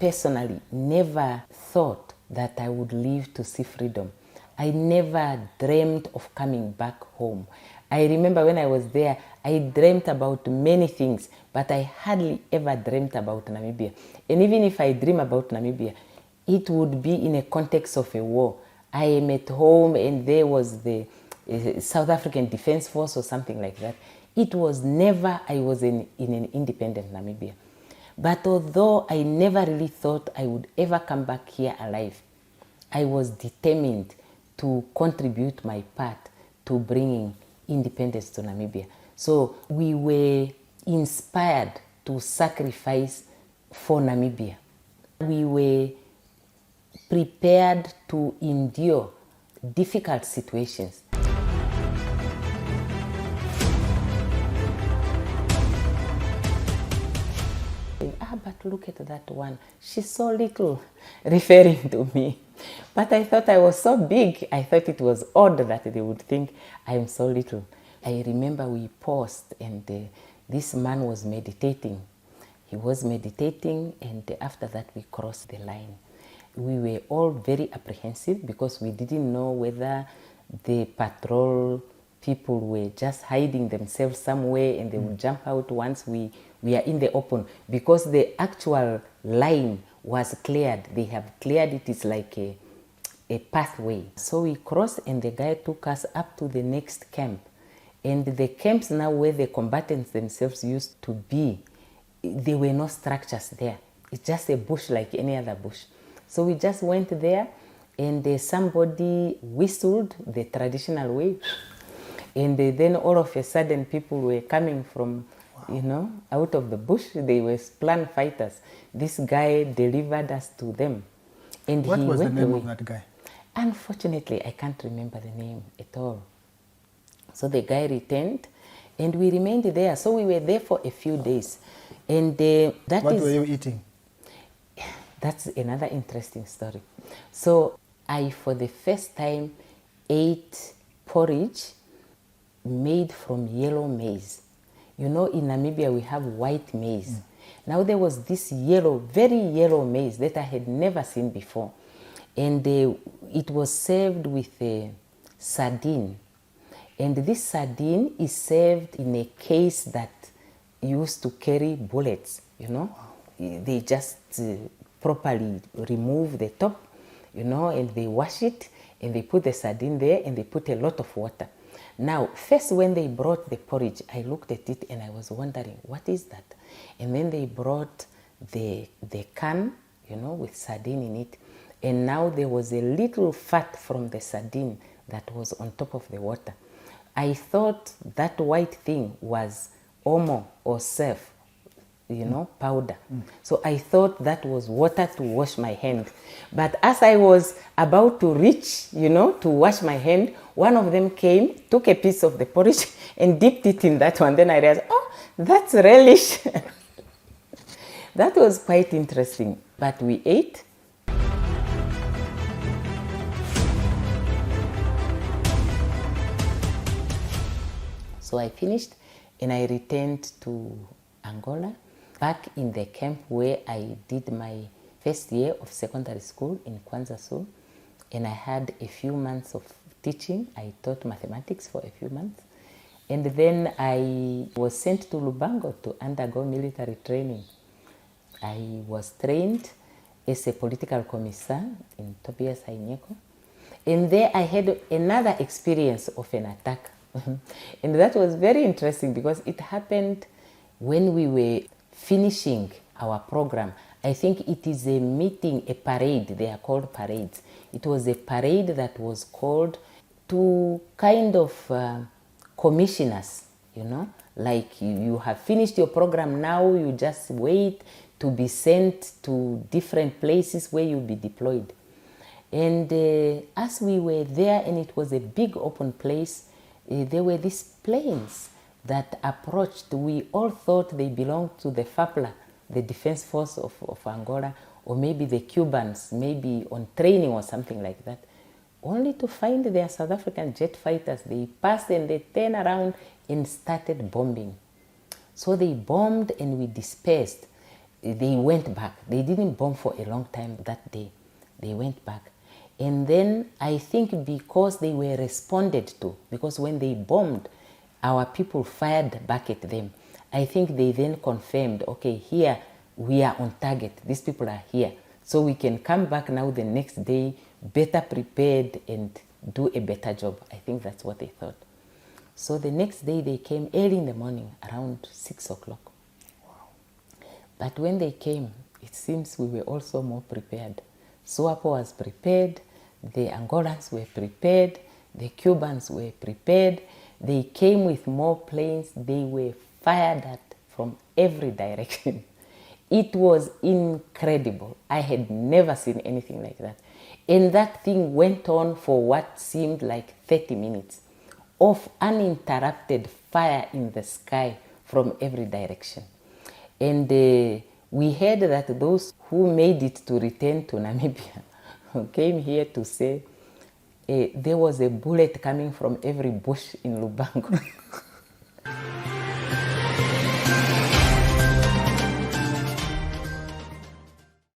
personally never thought that I would live to see freedom. I never dreamt of coming back home. I remember when I was there, I dreamt about many things, but I hardly ever dreamt about Namibia. And even if I dream about Namibia, it would be in a context of a war. I am at home and there was the South African Defense Force or something like that. It was never I was in an independent Namibia. But although I never really thought I would ever come back here alive, I was determined to contribute my part to bringing independence to Namibia. So we were inspired to sacrifice for Namibia. We were prepared to endure difficult situations. But look at that one. She's so little, referring to me. But I thought I was so big. I thought it was odd that they would think I am so little. I remember we paused and this man was meditating. He was meditating and after that we crossed the line. We were all very apprehensive because we didn't know whether the patrol people were just hiding themselves somewhere and they would jump out once we are in the open, because the actual line was cleared. They have cleared it. It's like a pathway. So we crossed and the guy took us up to the next camp. And the camps now where the combatants themselves used to be, there were no structures there. It's just a bush like any other bush. So we just went there and somebody whistled the traditional way. And then all of a sudden people were coming from, out of the bush. They were plant fighters. This guy delivered us to them. And what he was the went name away. of that guy? Unfortunately, I can't remember the name at all. So the guy returned and we remained there. So we were there for a few days. And what were you eating? That's another interesting story. So I, for the first time, ate porridge made from yellow maize. In Namibia we have white maize. Now there was this yellow, very yellow maize that I had never seen before. And it was served with a sardine. And this sardine is served in a case that used to carry bullets, They just properly remove the top, and they wash it, and they put the sardine there, and they put a lot of water. Now, first when they brought the porridge, I looked at it and I was wondering, what is that? And then they brought the can, with sardine in it. And now there was a little fat from the sardine that was on top of the water. I thought that white thing was omo or surf, powder. So I thought that was water to wash my hand. But as I was about to reach, to wash my hand, one of them came, took a piece of the porridge and dipped it in that one. Then I realized, oh, that's relish. That was quite interesting. But we ate. So I finished and I returned to Angola, back in the camp where I did my first year of secondary school in Kwanza. And I had a few months of teaching. I taught mathematics for a few months. And then I was sent to Lubango to undergo military training. I was trained as a political commissar in Tobias Ainyeko. And there I had another experience of an attack. And that was very interesting because it happened when we were finishing our program. I think it is a meeting, a parade. They are called parades. It was a parade that was called to kind of commission us, like you have finished your program now, you just wait to be sent to different places where you'll be deployed. And as we were there, and it was a big open place, there were these planes that approached. We all thought they belonged to the FAPLA, the Defense Force of Angola, or maybe the Cubans, maybe on training or something like that, only to find their South African jet fighters. They passed and they turned around and started bombing. So they bombed and we dispersed. they went back. They didn't bomb for a long time that day. They went back. And then I think because they were responded to, because when they bombed, our people fired back at them. I think they then confirmed, okay, here we are on target. These people are here. So we can come back now the next day better prepared and do a better job. I think that's what they thought. So the next day they came early in the morning, around 6 o'clock. Wow. But when they came, it seems we were also more prepared. SWAPO was prepared, the Angolans were prepared, the Cubans were prepared. They came with more planes. They were fired at from every direction. It was incredible. I had never seen anything like that. And that thing went on for what seemed like 30 minutes of uninterrupted fire in the sky from every direction. And we heard that those who made it to return to Namibia came here to say there was a bullet coming from every bush in Lubango.